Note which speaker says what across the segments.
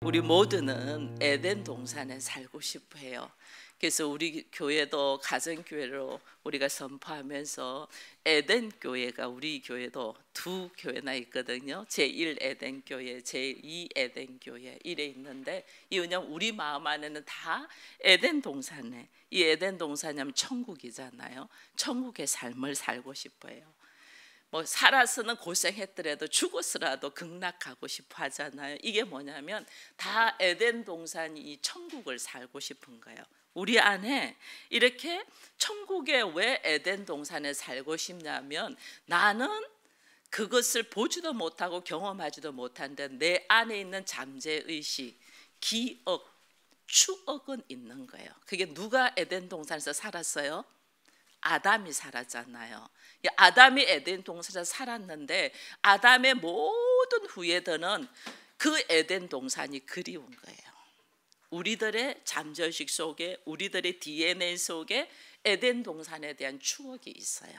Speaker 1: 우리 모두는 에덴 동산에 살고 싶어 해요. 그래서 우리 교회도 가정교회로 우리가 선포하면서 에덴 교회가 우리 교회도 두 교회나 있거든요. 제1 에덴 교회, 제2 에덴 교회 이래 있는데, 이 왜냐면 우리 마음 안에는 다 에덴 동산에, 이 에덴 동산이면 천국이잖아요. 천국의 삶을 살고 싶어요. 뭐 살아서는 고생했더라도 죽었으라도 극락하고 싶어 하잖아요. 이게 뭐냐면 다 에덴 동산이 이 천국을 살고 싶은 거예요. 우리 안에 이렇게 천국에 왜 에덴 동산에 살고 싶냐면, 나는 그것을 보지도 못하고 경험하지도 못한데 내 안에 있는 잠재의식, 기억, 추억은 있는 거예요. 그게 누가 에덴 동산에서 살았어요? 아담이 살았잖아요. 아담이 에덴 동산에서 살았는데 아담의 모든 후예들은 그 에덴 동산이 그리운 거예요. 우리들의 잠재의식 속에, 우리들의 DNA 속에 에덴 동산에 대한 추억이 있어요.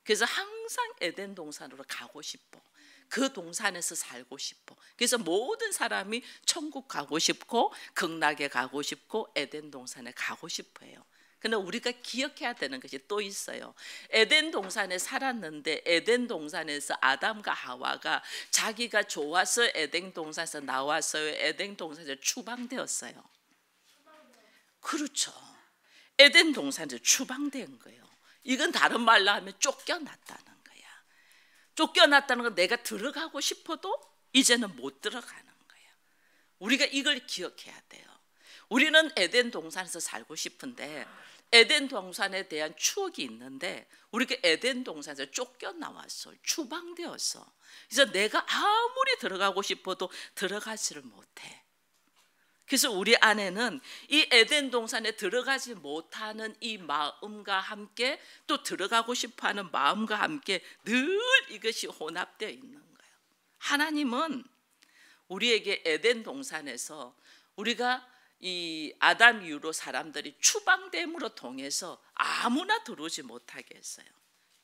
Speaker 1: 그래서 항상 에덴 동산으로 가고 싶어. 그 동산에서 살고 싶어. 그래서 모든 사람이 천국 가고 싶고 극락에 가고 싶고 에덴 동산에 가고 싶어요. 근데 우리가 기억해야 되는 것이 또 있어요. 에덴 동산에 살았는데 에덴 동산에서 아담과 하와가 자기가 좋아서 에덴 동산에서 나왔어요? 에덴 동산에서 추방되었어요? 그렇죠. 에덴 동산에서 추방된 거예요. 이건 다른 말로 하면 쫓겨났다는 거야. 쫓겨났다는 건 내가 들어가고 싶어도 이제는 못 들어가는 거예요. 우리가 이걸 기억해야 돼요. 우리는 에덴 동산에서 살고 싶은데 에덴 동산에 대한 추억이 있는데 우리가 에덴 동산에서 쫓겨나왔어. 추방되었어. 그래서 내가 아무리 들어가고 싶어도 들어가지를 못해. 그래서 우리 안에는 이 에덴 동산에 들어가지 못하는 이 마음과 함께 또 들어가고 싶어하는 마음과 함께 늘 이것이 혼합되어 있는 거예요. 하나님은 우리에게 에덴 동산에서 우리가 이 아담 이후로 사람들이 추방됨으로 통해서 아무나 들어오지 못하게 했어요.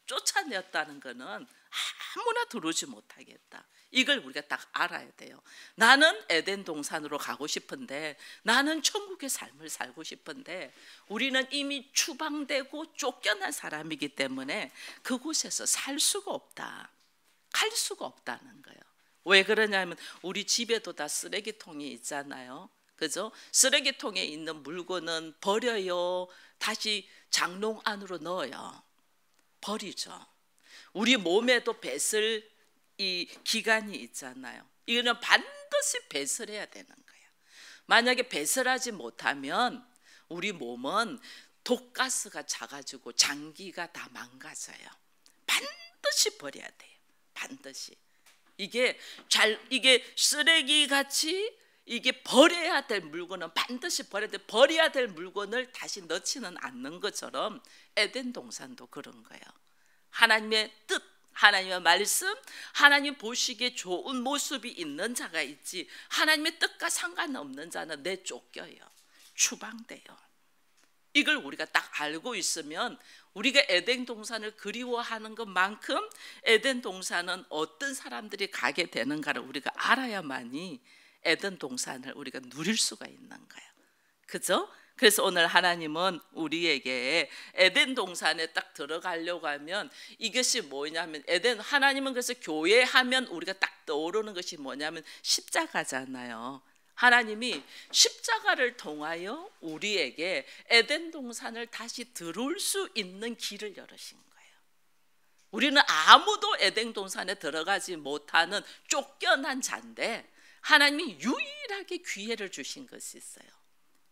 Speaker 1: 쫓아냈다는 것은 아무나 들어오지 못하겠다. 이걸 우리가 딱 알아야 돼요. 나는 에덴 동산으로 가고 싶은데, 나는 천국의 삶을 살고 싶은데 우리는 이미 추방되고 쫓겨난 사람이기 때문에 그곳에서 살 수가 없다. 갈 수가 없다는 거예요. 왜 그러냐면 우리 집에도 다 쓰레기통이 있잖아요. 그죠? 쓰레기통에 있는 물건은 버려요? 다시 장롱 안으로 넣어요? 버리죠. 우리 몸에도 배설 이 기간이 있잖아요. 이거는 반드시 배설해야 되는 거예요. 만약에 배설하지 못하면 우리 몸은 독가스가 차가지고 장기가 다 망가져요. 반드시 버려야 돼요. 반드시. 이게 쓰레기 같이 이게 버려야 될 물건은 반드시 버려야 돼. 버려야 될 물건을 다시 넣지는 않는 것처럼 에덴 동산도 그런 거예요. 하나님의 뜻, 하나님의 말씀, 하나님 보시기에 좋은 모습이 있는 자가 있지, 하나님의 뜻과 상관없는 자는 내쫓겨요. 추방돼요. 이걸 우리가 딱 알고 있으면 우리가 에덴 동산을 그리워하는 것만큼 에덴 동산은 어떤 사람들이 가게 되는가를 우리가 알아야만이 에덴 동산을 우리가 누릴 수가 있는 거예요. 그죠? 그래서 오늘 하나님은 우리에게 에덴 동산에 딱 들어가려고 하면 이것이 뭐냐면, 하나님은 그래서 교회 하면 우리가 딱 떠오르는 것이 뭐냐면 십자가잖아요. 하나님이 십자가를 통하여 우리에게 에덴 동산을 다시 들어올 수 있는 길을 열으신 거예요. 우리는 아무도 에덴 동산에 들어가지 못하는 쫓겨난 자인데 하나님이 유일하게 기회를 주신 것이 있어요.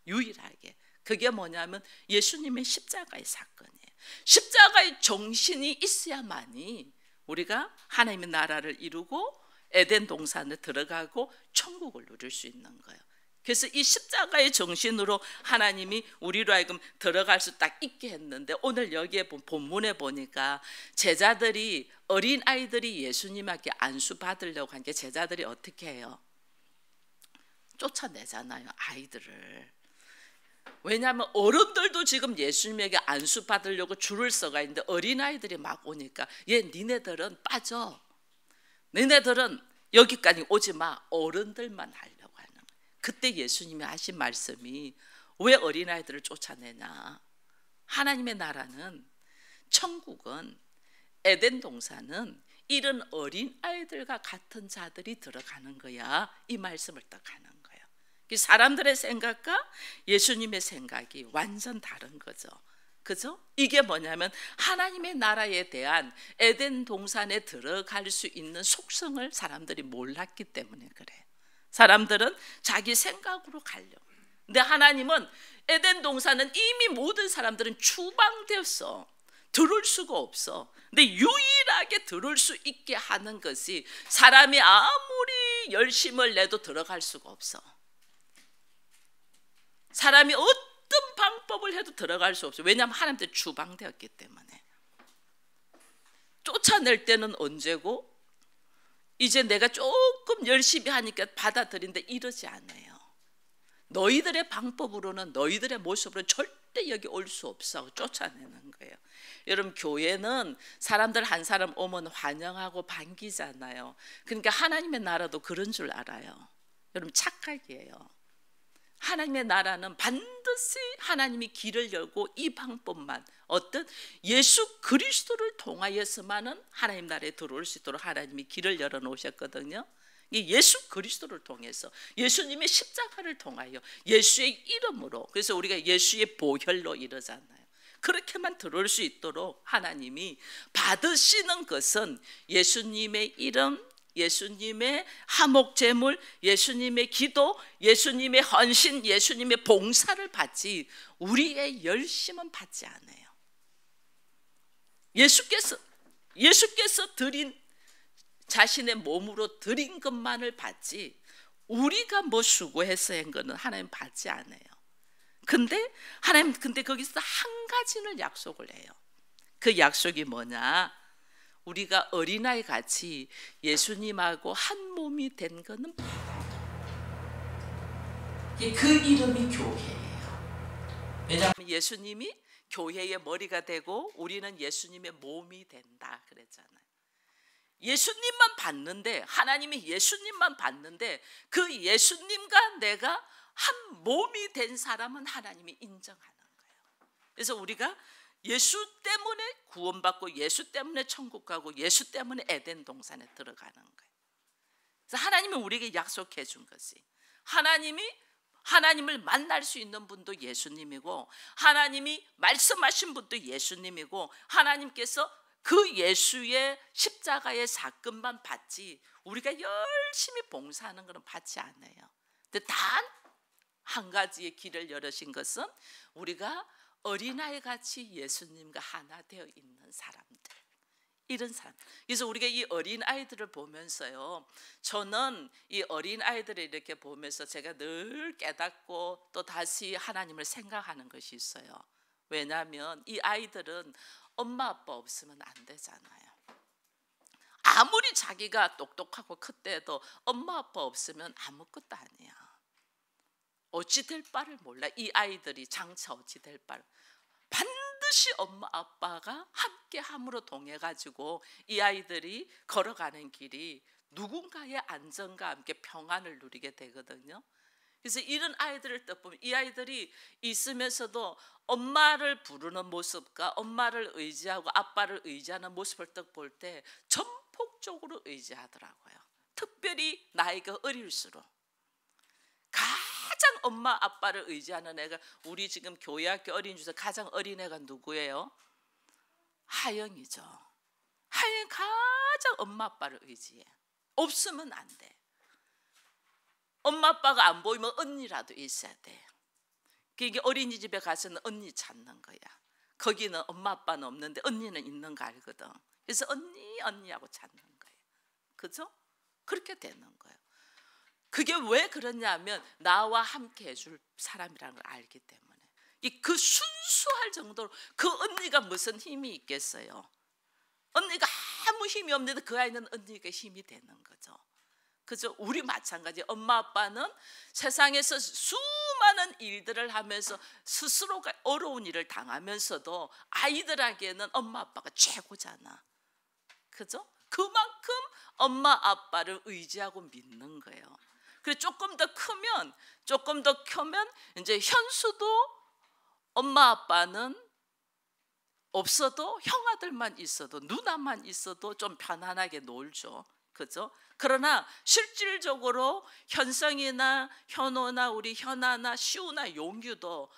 Speaker 1: 유일하게. 그게 뭐냐면 예수님의 십자가의 사건이에요. 십자가의 정신이 있어야만이 우리가 하나님의 나라를 이루고 에덴 동산에 들어가고 천국을 누릴 수 있는 거예요. 그래서 이 십자가의 정신으로 하나님이 우리로 하여금 들어갈 수 딱 있게 했는데, 오늘 여기에 본문에 보니까 제자들이, 어린 아이들이 예수님에게 안수 받으려고 한 게 제자들이 어떻게 해요? 쫓아내잖아요, 아이들을. 왜냐하면 어른들도 지금 예수님에게 안수 받으려고 줄을 서가 있는데 어린아이들이 막 오니까, 니네들은 빠져, 니네들은 여기까지 오지 마, 어른들만 하려고 하는 거예요. 그때 예수님이 하신 말씀이 왜 어린아이들을 쫓아내냐? 하나님의 나라는, 천국은, 에덴 동산은 이런 어린아이들과 같은 자들이 들어가는 거야. 이 말씀을 딱 하는 거예요. 사람들의 생각과 예수님의 생각이 완전 다른 거죠. 그죠? 이게 뭐냐면 하나님의 나라에 대한 에덴 동산에 들어갈 수 있는 속성을 사람들이 몰랐기 때문에 그래. 사람들은 자기 생각으로 가려고. 근데 하나님은 에덴 동산은 이미 모든 사람들은 추방되었어. 들을 수가 없어. 근데 유일하게 들을 수 있게 하는 것이, 사람이 아무리 열심을 내도 들어갈 수가 없어. 사람이 어떤 방법을 해도 들어갈 수 없어. 왜냐하면 하나님한테 추방되었기 때문에. 쫓아낼 때는 언제고, 이제 내가 조금 열심히 하니까 받아들인데 이러지 않아요. 너희들의 방법으로는, 너희들의 모습으로는 절대 여기 올 수 없어 하고 쫓아내는 거예요. 여러분, 교회는 사람들 한 사람 오면 환영하고 반기잖아요. 그러니까 하나님의 나라도 그런 줄 알아요. 여러분, 착각이에요. 하나님의 나라는 반드시 하나님이 길을 열고, 이 방법만, 어떤 예수 그리스도를 통하여서만은 하나님 나라에 들어올 수 있도록 하나님이 길을 열어 놓으셨거든요. 예수 그리스도를 통해서, 예수님의 십자가를 통하여, 예수의 이름으로. 그래서 우리가 예수의 보혈로 이러잖아요. 그렇게만 들어올 수 있도록 하나님이 받으시는 것은 예수님의 이름, 예수님의 화목제물, 예수님의 기도, 예수님의 헌신, 예수님의 봉사를 받지 우리의 열심은 받지 않아요. 예수께서 드린, 자신의 몸으로 드린 것만을 받지 우리가 뭐 수고해서 한 거는 하나님 받지 않아요. 근데 하나님, 거기서 한 가지를 약속을 해요. 그 약속이 뭐냐? 우리가 어린아이 같이 예수님하고 한 몸이 된 거는 그 이름이 교회예요. 왜냐하면 예수님이 교회의 머리가 되고 우리는 예수님의 몸이 된다 그랬잖아요. 예수님만 받는데, 하나님이 예수님만 받는데 그 예수님과 내가 한 몸이 된 사람은 하나님이 인정하는 거예요. 그래서 우리가 예수 때문에 구원받고, 예수 때문에 천국 가고, 예수 때문에 에덴 동산에 들어가는 거예요. 그래서 하나님은 우리에게 약속해 준 것이, 하나님을 만날 수 있는 분도 예수님이고, 하나님이 말씀하신 분도 예수님이고, 하나님께서 그 예수의 십자가의 사건만 받지 우리가 열심히 봉사하는 것은 받지 않아요. 근데 단 한 가지의 길을 열으신 것은 우리가 어린아이 같이 예수님과 하나 되어 있는 사람들, 이런 사람. 그래서 우리가 이 어린아이들을 보면서요, 저는 이 어린아이들을 이렇게 보면서 제가 늘 깨닫고 또 다시 하나님을 생각하는 것이 있어요. 왜냐하면 이 아이들은 엄마 아빠 없으면 안 되잖아요. 아무리 자기가 똑똑하고 컸대도 엄마 아빠 없으면 아무것도 아니야. 어찌 될 바를 몰라. 이 아이들이 장차 어찌 될 바를. 반드시 엄마 아빠가 함께 함으로 동해 가지고 이 아이들이 걸어가는 길이 누군가의 안전과 함께 평안을 누리게 되거든요. 그래서 이런 아이들을 딱 보면, 이 아이들이 있으면서도 엄마를 부르는 모습과 엄마를 의지하고 아빠를 의지하는 모습을 딱 볼 때 전폭적으로 의지하더라고요. 특별히 나이가 어릴수록 가장 엄마 아빠를 의지하는 애가, 우리 지금 교회학교 어린이 중에서 가장 어린 애가 누구예요? 하영이죠. 하영이 가장 엄마 아빠를 의지해. 없으면 안 돼. 엄마 아빠가 안 보이면 언니라도 있어야 돼. 이게 어린이집에 가서는 언니 찾는 거야. 거기는 엄마 아빠는 없는데 언니는 있는 거 알거든. 그래서 언니하고 찾는 거예요. 그죠? 그렇게 되는 거예요. 그게 왜 그러냐면 나와 함께 해줄 사람이라는 걸 알기 때문에. 그 순수할 정도로 그 언니가 무슨 힘이 있겠어요. 언니가 아무 힘이 없는데 그 아이는 언니가 힘이 되는 거죠. 그죠? 우리 마찬가지. 엄마 아빠는 세상에서 수많은 일들을 하면서 스스로가 어려운 일을 당하면서도 아이들에게는 엄마 아빠가 최고잖아. 그죠? 그만큼 엄마 아빠를 의지하고 믿는 거예요. 그래 조금 더 크면 이제 현수도 엄마 아빠는 없어도 형아들만 있어도 누나만 있어도 좀 편안하게 놀죠. 그죠? 그러나 실질적으로 현성이나 현호나 우리 현아나 시우나 용규도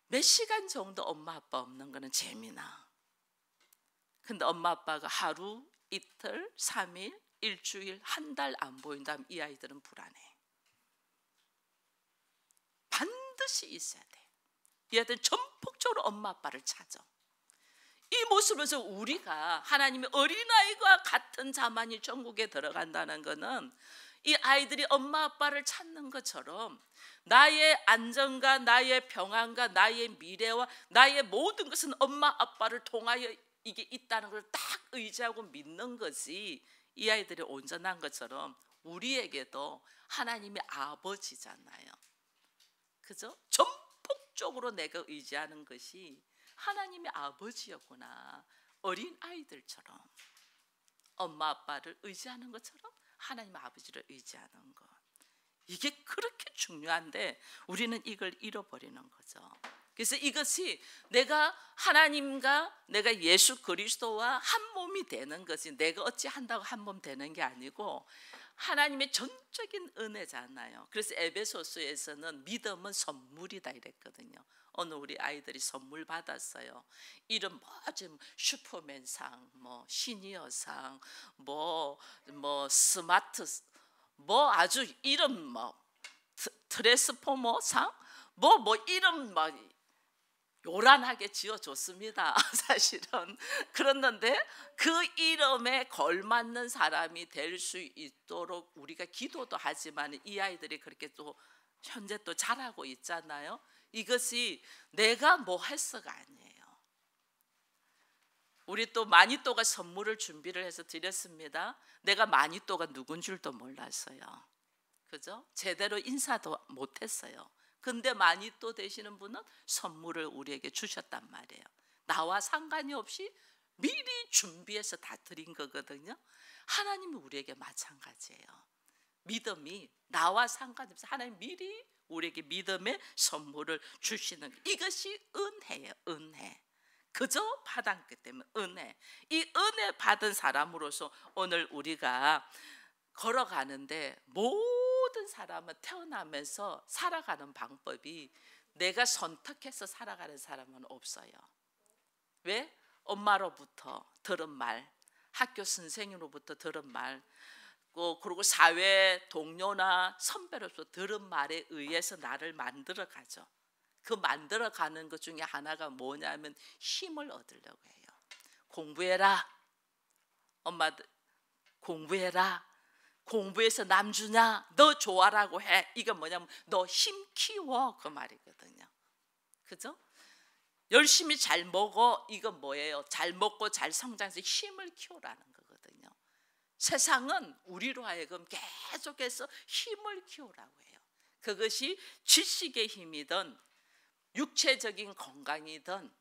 Speaker 1: 몇 시간 정도 엄마 아빠 없는 거는 재미나. 근데 엄마 아빠가 하루, 이틀, 3일, 일주일, 한 달 안 보인다면 이 아이들은 불안해. 반드시 있어야 돼. 이 아이들은 전폭적으로 엄마 아빠를 찾아. 이 모습에서 우리가 하나님의 어린아이와 같은 자만이 천국에 들어간다는 것은 이 아이들이 엄마 아빠를 찾는 것처럼 나의 안정과 나의 평안과 나의 미래와 나의 모든 것은 엄마 아빠를 통하여 이게 있다는 걸 딱 의지하고 믿는 것이 이 아이들이 온전한 것처럼 우리에게도 하나님의 아버지잖아요. 그죠? 전폭적으로 내가 의지하는 것이 하나님의 아버지였구나. 어린 아이들처럼 엄마 아빠를 의지하는 것처럼 하나님의 아버지를 의지하는 것. 이게 그렇게 중요한데 우리는 이걸 잃어버리는 거죠. 그래서 이것이 내가 하나님과 내가 예수 그리스도와 한 몸이 되는 것이 내가 어찌 한다고 한 몸 되는 게 아니고 하나님의 전적인 은혜잖아요. 그래서 에베소서에서는 믿음은 선물이다 이랬거든요. 오늘 우리 아이들이 선물 받았어요. 이름 뭐지? 슈퍼맨상, 뭐 시니어상, 뭐 스마트, 뭐 아주 이름 뭐 트랜스포머상, 뭐 이름 막 요란하게 지어줬습니다. 사실은 그랬는데 그 이름에 걸맞는 사람이 될 수 있도록 우리가 기도도 하지만 이 아이들이 그렇게 또 현재 또 잘하고 있잖아요. 이것이 내가 뭐 했어가 아니에요. 우리 또 마니또가 선물을 준비를 해서 드렸습니다. 내가 마니또가 누군 줄도 몰랐어요. 그죠? 제대로 인사도 못했어요. 근데 마니또 되시는 분은 선물을 우리에게 주셨단 말이에요. 나와 상관이 없이 미리 준비해서 다 드린 거거든요. 하나님이 우리에게 마찬가지예요. 믿음이 나와 상관없이 하나님 미리 우리에게 믿음의 선물을 주시는 것. 이것이 은혜예요. 은혜. 그저 받았기 때문에 은혜. 이 은혜 받은 사람으로서 오늘 우리가 걸어가는데 모든 사람은 태어나면서 살아가는 방법이 내가 선택해서 살아가는 사람은 없어요. 왜? 엄마로부터 들은 말, 학교 선생님으로부터 들은 말, 그리고 사회 동료나 선배로부터 들은 말에 의해서 나를 만들어가죠. 그 만들어가는 것 중에 하나가 뭐냐면 힘을 얻으려고 해요. 공부해라. 엄마들 공부해라. 공부해서 남 주냐? 너 좋아라고 해. 이건 뭐냐면 너 힘 키워 그 말이거든요. 그죠? 열심히 잘 먹어. 이건 뭐예요? 잘 먹고 잘 성장해서 힘을 키우라는 거거든요. 세상은 우리로 하여금 계속해서 힘을 키우라고 해요. 그것이 지식의 힘이든 육체적인 건강이든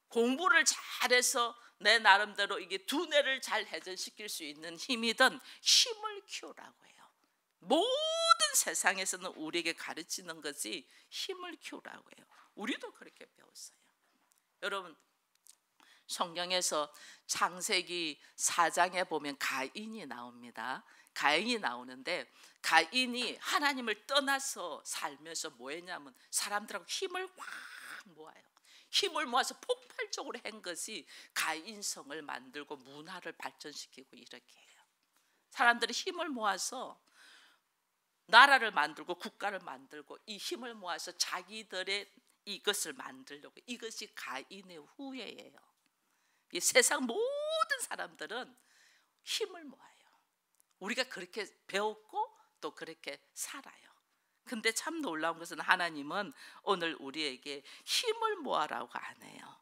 Speaker 1: 공부를 잘해서 내 나름대로 이게 두뇌를 잘 회전시킬 수 있는 힘이든 힘을 키우라고 해요. 모든 세상에서는 우리에게 가르치는 것이 힘을 키우라고 해요. 우리도 그렇게 배웠어요. 여러분 성경에서 창세기 4장에 보면 가인이 나옵니다. 가인이 나오는데 가인이 하나님을 떠나서 살면서 뭐 했냐면 사람들하고 힘을 확 모아요. 힘을 모아서 폭발적으로 한 것이 가인성을 만들고 문화를 발전시키고 이렇게 해요. 사람들이 힘을 모아서 나라를 만들고 국가를 만들고 이 힘을 모아서 자기들의 이것을 만들려고. 이것이 가인의 후예예요. 이 세상 모든 사람들은 힘을 모아요. 우리가 그렇게 배웠고 또 그렇게 살아요. 근데 참 놀라운 것은 하나님은 오늘 우리에게 힘을 모아라고 안 해요.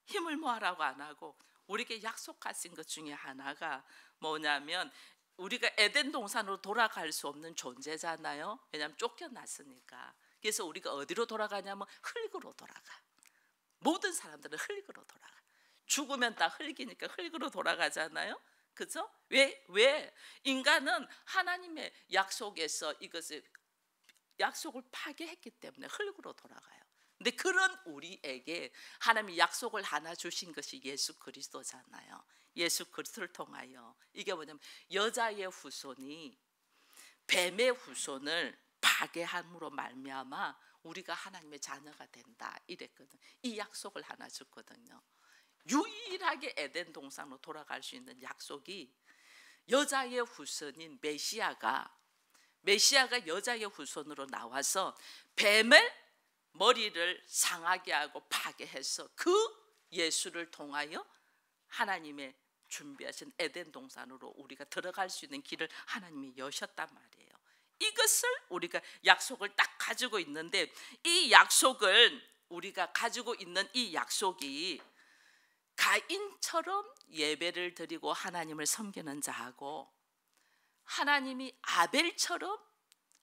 Speaker 1: 힘을 모아라고 안 하고 우리에게 약속하신 것 중에 하나가 뭐냐면 우리가 에덴 동산으로 돌아갈 수 없는 존재잖아요. 왜냐하면 쫓겨났으니까. 그래서 우리가 어디로 돌아가냐면 흙으로 돌아가. 모든 사람들은 흙으로 돌아가. 죽으면 다 흙이니까 흙으로 돌아가잖아요. 그죠? 왜? 인간은 하나님의 약속에서 이것을 약속을 파괴했기 때문에 흙으로 돌아가요. 근데 그런 우리에게 하나님이 약속을 하나 주신 것이 예수 그리스도잖아요. 예수 그리스도를 통하여 이게 뭐냐면 여자의 후손이 뱀의 후손을 파괴함으로 말미암아 우리가 하나님의 자녀가 된다 이랬거든. 이 약속을 하나 줬거든요. 유일하게 에덴 동산으로 돌아갈 수 있는 약속이 여자의 후손인 메시아가 여자의 후손으로 나와서 뱀을 머리를 상하게 하고 파괴해서 그 예수를 통하여 하나님의 준비하신 에덴 동산으로 우리가 들어갈 수 있는 길을 하나님이 여셨단 말이에요. 이것을 우리가 약속을 딱 가지고 있는데, 이 약속을 우리가 가지고 있는 이 약속이 가인처럼 예배를 드리고 하나님을 섬기는 자하고 하나님이 아벨처럼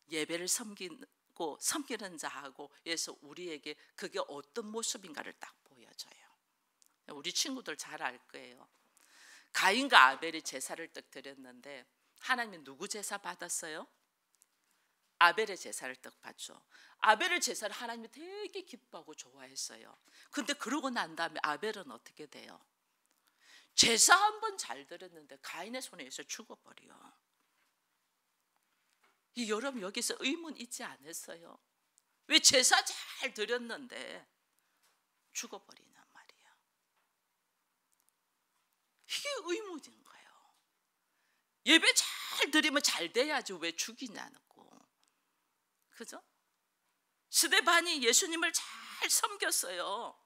Speaker 1: 예배를 섬기는 자하고 해서 우리에게 그게 어떤 모습인가를 딱 보여줘요. 우리 친구들 잘 알 거예요. 가인과 아벨이 제사를 딱 드렸는데 하나님이 누구 제사 받았어요? 아벨의 제사를 딱 받죠. 아벨의 제사를 하나님이 되게 기뻐하고 좋아했어요. 근데 그러고 난 다음에 아벨은 어떻게 돼요? 제사 한번 잘 드렸는데 가인의 손에 의해서 죽어버려. 여러분 여기서 의문 있지 않았어요? 왜 제사 잘 드렸는데 죽어버리냔 말이야. 이게 의문인 거예요. 예배 잘 드리면 잘 돼야지 왜 죽이냐고. 그죠? 스데반이 예수님을 잘 섬겼어요.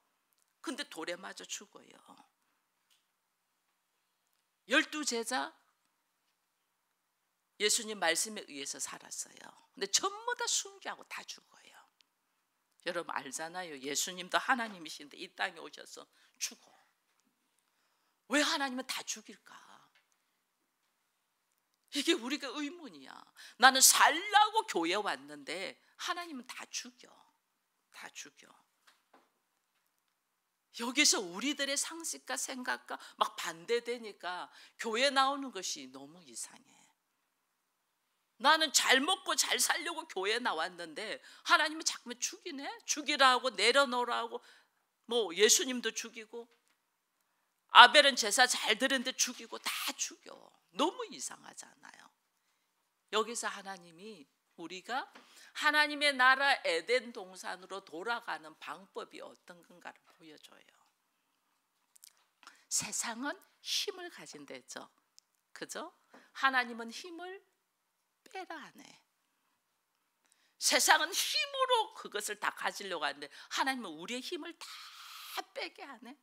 Speaker 1: 근데 돌에 맞아 죽어요. 12제자 예수님 말씀에 의해서 살았어요. 근데 전부 다 순교하고 다 죽어요. 여러분 알잖아요. 예수님도 하나님이신데 이 땅에 오셔서 죽어. 왜 하나님은 다 죽일까? 이게 우리가 의문이야. 나는 살라고 교회 왔는데 하나님은 다 죽여. 다 죽여. 여기서 우리들의 상식과 생각과 막 반대되니까 교회 나오는 것이 너무 이상해. 나는 잘 먹고 잘 살려고 교회 나왔는데 하나님은 자꾸 죽이네. 죽이라고 내려놓으라고. 뭐 예수님도 죽이고 아벨은 제사 잘 드렸는데 죽이고 다 죽여. 너무 이상하잖아요. 여기서 하나님이 우리가 하나님의 나라 에덴 동산으로 돌아가는 방법이 어떤 건가를 보여줘요. 세상은 힘을 가진댔죠. 그죠? 하나님은 힘을 빼라 하네. 세상은 힘으로 그것을 다 가지려고 하는데 하나님은 우리의 힘을 다 빼게 하네.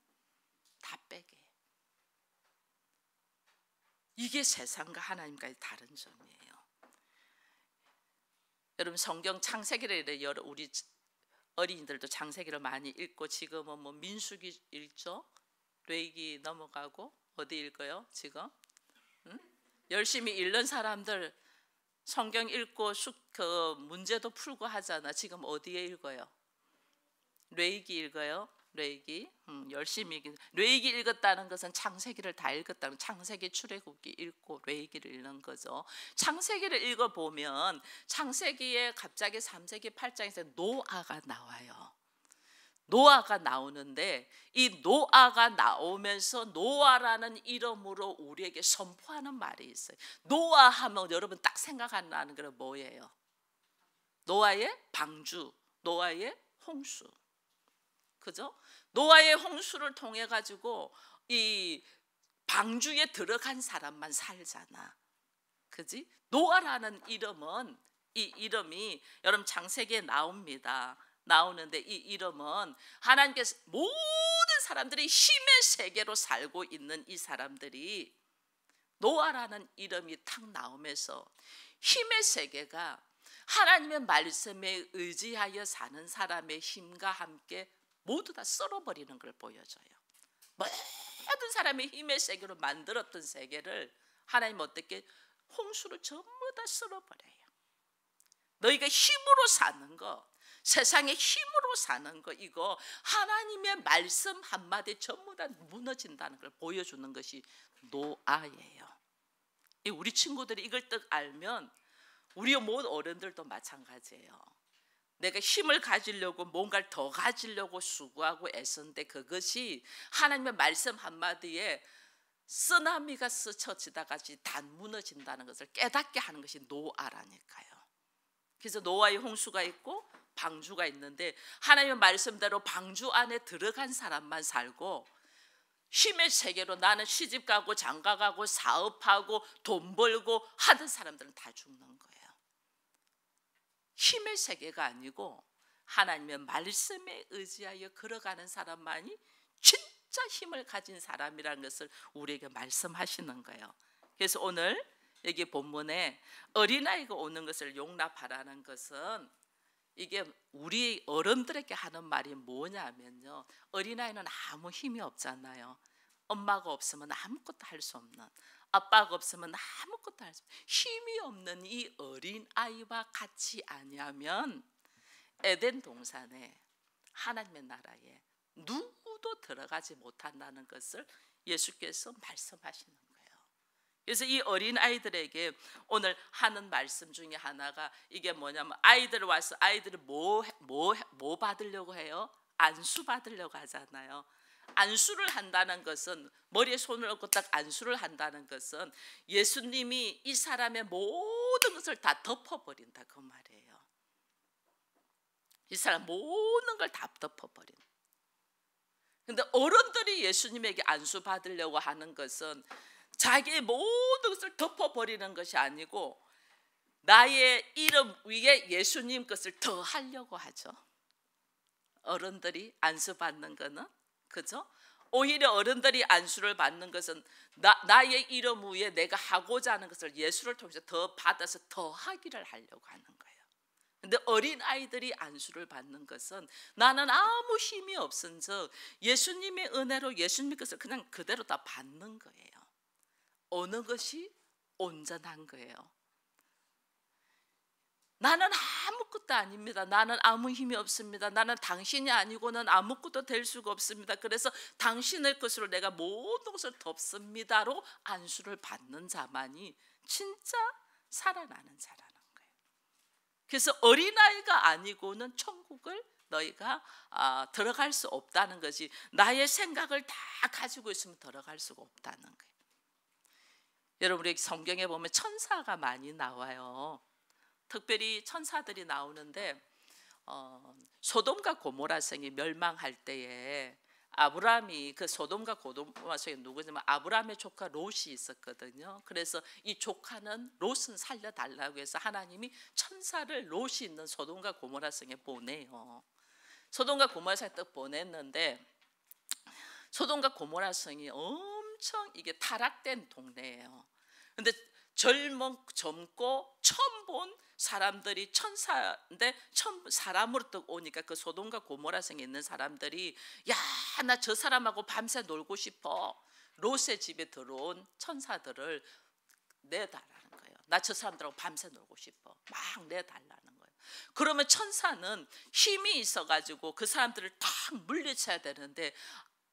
Speaker 1: 다 빼게. 이게 세상과 하나님과의 다른 점이에요. 여러분 성경 창세기를 우리 어린이들도 창세기를 많이 읽고 지금은 뭐 민수기 읽죠. 레위기 넘어가고 어디 읽어요 지금? 응? 열심히 읽는 사람들 성경 읽고 그 문제도 풀고 하잖아. 지금 어디에 읽어요? 레위기 읽어요. 레위기 열심히 레위기 읽었다는 것은 창세기를 다 읽었다는, 창세기 출애굽기 읽고 레위기를 읽는 거죠. 창세기를 읽어보면 창세기에 갑자기 3세기 8장에서 노아가 나와요. 노아가 나오는데 이 노아가 나오면서 노아라는 이름으로 우리에게 선포하는 말이 있어요. 노아 하면 여러분 딱 생각나는 게 뭐예요? 노아의 방주, 노아의 홍수. 그죠? 노아의 홍수를 통해 가지고 이 방주에 들어간 사람만 살잖아. 그지? 노아라는 이름은, 이 이름이 여러분 창세기에 나옵니다. 나오는데 이 이름은 하나님께서 모든 사람들이 힘의 세계로 살고 있는 이 사람들이 노아라는 이름이 탁 나오면서 힘의 세계가 하나님의 말씀에 의지하여 사는 사람의 힘과 함께 모두 다 썰어버리는 걸 보여줘요. 모든 사람의 힘의 세계로 만들었던 세계를 하나님 어떻게 홍수로 전부 다 썰어버려요. 너희가 힘으로 사는 거, 세상의 힘으로 사는 거, 이거 하나님의 말씀 한마디 전부 다 무너진다는 걸 보여주는 것이 노아예요. 우리 친구들이 이걸 딱 알면 우리 모든 어른들도 마찬가지예요. 내가 힘을 가지려고 뭔가를 더 가지려고 수고하고 애쓰는데 그것이 하나님의 말씀 한마디에 쓰나미가 스쳐지다같이 다 무너진다는 것을 깨닫게 하는 것이 노아라니까요. 그래서 노아의 홍수가 있고 방주가 있는데 하나님의 말씀대로 방주 안에 들어간 사람만 살고 힘의 세계로 나는 시집가고 장가가고 사업하고 돈 벌고 하던 사람들은 다 죽는 거예요. 힘의 세계가 아니고 하나님의 말씀에 의지하여 걸어가는 사람만이 진짜 힘을 가진 사람이라는 것을 우리에게 말씀하시는 거예요. 그래서 오늘 여기 본문에 어린아이가 오는 것을 용납하라는 것은 이게 우리 어른들에게 하는 말이 뭐냐면요, 어린아이는 아무 힘이 없잖아요. 엄마가 없으면 아무것도 할 수 없는, 아빠가 없으면 아무것도 할 수 없는 힘이 없는 이 어린아이와 같이 아니하면 에덴 동산에 하나님의 나라에 누구도 들어가지 못한다는 것을 예수께서 말씀하시는 거예요. 그래서 이 어린아이들에게 오늘 하는 말씀 중에 하나가 이게 뭐냐면, 아이들 와서 아이들이 뭐 받으려고 해요? 안수 받으려고 하잖아요. 안수를 한다는 것은, 머리에 손을 얹고 딱 안수를 한다는 것은 예수님이 이 사람의 모든 것을 다 덮어버린다 그 말이에요. 이 사람 모든 걸 다 덮어버린. 근데 어른들이 예수님에게 안수 받으려고 하는 것은 자기의 모든 것을 덮어버리는 것이 아니고 나의 이름 위에 예수님 것을 더 하려고 하죠. 어른들이 안수 받는 거는, 그죠? 오히려 어른들이 안수를 받는 것은 나의 이름 위에 내가 하고자 하는 것을 예수를 통해서 더 받아서 더 하기를 하려고 하는 거예요. 근데 어린아이들이 안수를 받는 것은 나는 아무 힘이 없은즉 예수님의 은혜로 예수님의 것을 그냥 그대로 다 받는 거예요. 어느 것이 온전한 거예요. 나는 아무것도 아닙니다. 나는 아무 힘이 없습니다. 나는 당신이 아니고는 아무것도 될 수가 없습니다. 그래서 당신의 것으로 내가 모든 것을 덮습니다로 안수를 받는 자만이 진짜 살아나는 자라는 거예요. 그래서 어린아이가 아니고는 천국을 너희가 들어갈 수 없다는 것이, 나의 생각을 다 가지고 있으면 들어갈 수가 없다는 거예요. 여러분, 우리 성경에 보면 천사가 많이 나와요. 특별히 천사들이 나오는데 소돔과 고모라 성이 멸망할 때에 아브라함이, 그 소돔과 고모라 성이 누구냐면 아브라함의 조카 롯이 있었거든요. 그래서 이 조카는 롯은 살려달라고 해서 하나님이 천사를 롯이 있는 소돔과 고모라 성에 보내요. 소돔과 고모라 성에 딱 보냈는데 소돔과 고모라 성이 엄청 이게 타락된 동네예요. 근데 젊고 처음 본 사람들이 천사인데 처음 사람으로 또 오니까 그 소돔과 고모라 성에 있는 사람들이, 야, 나 저 사람하고 밤새 놀고 싶어. 롯의 집에 들어온 천사들을 내달라는 거예요. 나 저 사람들하고 밤새 놀고 싶어. 막 내달라는 거예요. 그러면 천사는 힘이 있어가지고 그 사람들을 딱 물리쳐야 되는데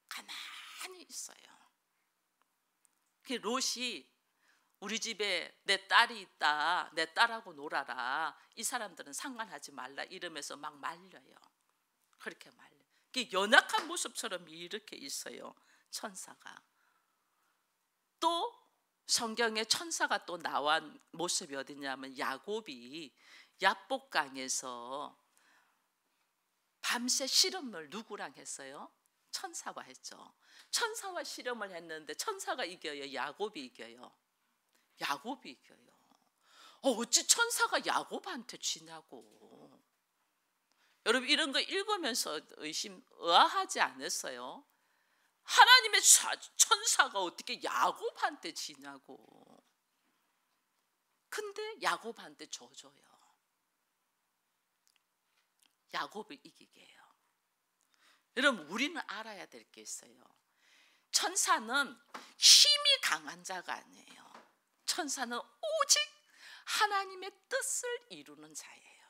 Speaker 1: 가만히 있어요. 그 롯이, 우리 집에 내 딸이 있다, 내 딸하고 놀아라, 이 사람들은 상관하지 말라 이러면서 막 말려요. 그렇게 말려. 연약한 모습처럼 이렇게 있어요, 천사가. 또 성경에 천사가 또 나온 모습이 어디냐면, 야곱이 야복강에서 밤새 실험을 누구랑 했어요? 천사와 했죠. 천사와 실험을 했는데 천사가 이겨요, 야곱이 이겨요? 야곱이 이겨요. 어찌 천사가 야곱한테 지냐고. 여러분, 이런 거 읽으면서 의아하지 않았어요? 하나님의 천사가 어떻게 야곱한테 지냐고. 근데 야곱한테 져줘요. 야곱을 이기게 해요. 여러분, 우리는 알아야 될 게 있어요. 천사는 힘이 강한 자가 아니에요. 천사는 오직 하나님의 뜻을 이루는 자예요.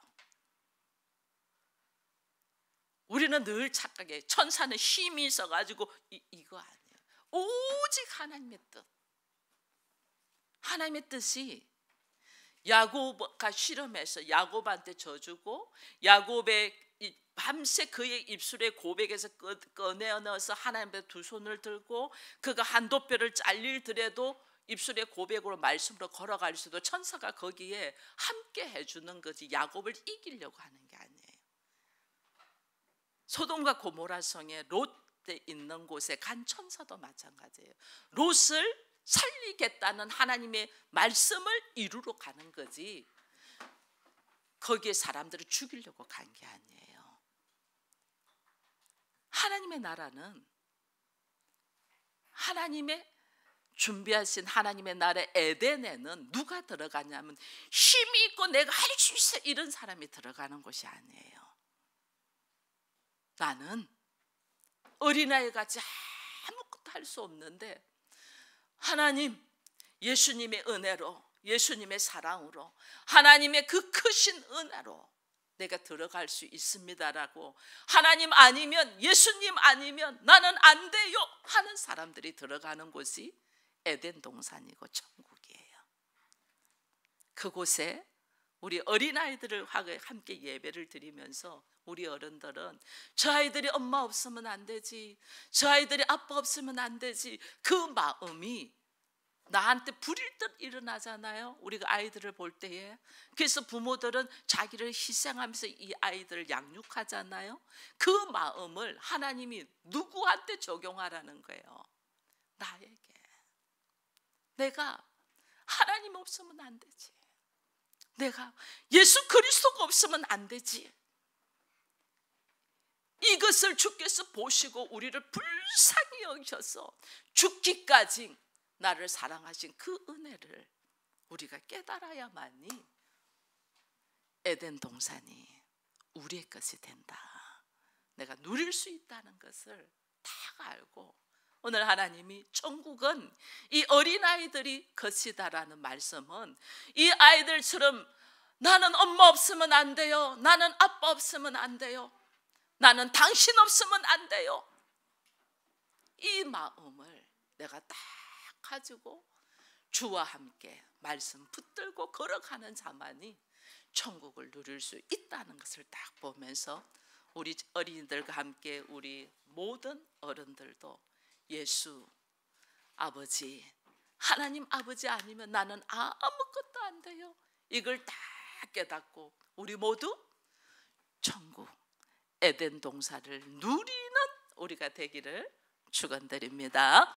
Speaker 1: 우리는 늘 착각해. 천사는 힘이 있어가지고 이거 아니에요. 오직 하나님의 뜻. 하나님의 뜻이 야곱과 실험해서 야곱한테 져주고 야곱의 밤새 그의 입술에 고백에서 꺼내 넣어서 하나님 앞에 두 손을 들고 그가 한도뼈를 잘릴더라도 입술의 고백으로 말씀으로 걸어갈 수도 천사가 거기에 함께 해주는 거지 야곱을 이기려고 하는 게 아니에요. 소돔과 고모라 성에 롯에 있는 곳에 간 천사도 마찬가지예요. 롯을 살리겠다는 하나님의 말씀을 이루러 가는 거지 거기에 사람들을 죽이려고 간 게 아니에요. 하나님의 나라는 하나님의 준비하신 하나님의 나라 에덴에는 누가 들어가냐면 힘이 있고 내가 할 수 있어 이런 사람이 들어가는 곳이 아니에요. 나는 어린아이같이 아무것도 할 수 없는데 하나님 예수님의 은혜로 예수님의 사랑으로 하나님의 그 크신 은혜로 내가 들어갈 수 있습니다라고 하나님 아니면 예수님 아니면 나는 안 돼요 하는 사람들이 들어가는 곳이 에덴 동산이고 천국이에요. 그곳에 우리 어린아이들을 함께 예배를 드리면서 우리 어른들은 저 아이들이 엄마 없으면 안 되지 저 아이들이 아빠 없으면 안 되지 그 마음이 나한테 불일 듯 일어나잖아요. 우리가 아이들을 볼 때에. 그래서 부모들은 자기를 희생하면서 이 아이들을 양육하잖아요. 그 마음을 하나님이 누구한테 적용하라는 거예요? 나에게. 내가 하나님 없으면 안 되지. 내가 예수 그리스도가 없으면 안 되지. 이것을 주께서 보시고 우리를 불쌍히 여기셔서 죽기까지 나를 사랑하신 그 은혜를 우리가 깨달아야만이 에덴 동산이 우리의 것이 된다. 내가 누릴 수 있다는 것을 다 알고 오늘 하나님이 천국은 이 어린아이들이 것이다라는 말씀은 이 아이들처럼 나는 엄마 없으면 안 돼요. 나는 아빠 없으면 안 돼요. 나는 당신 없으면 안 돼요. 이 마음을 내가 딱 가지고 주와 함께 말씀 붙들고 걸어가는 자만이 천국을 누릴 수 있다는 것을 딱 보면서 우리 어린이들과 함께 우리 모든 어른들도 예수 아버지 하나님 아버지 아니면 나는 아무것도 안 돼요. 이걸 다 깨닫고 우리 모두 천국 에덴 동산을 누리는 우리가 되기를 축원드립니다.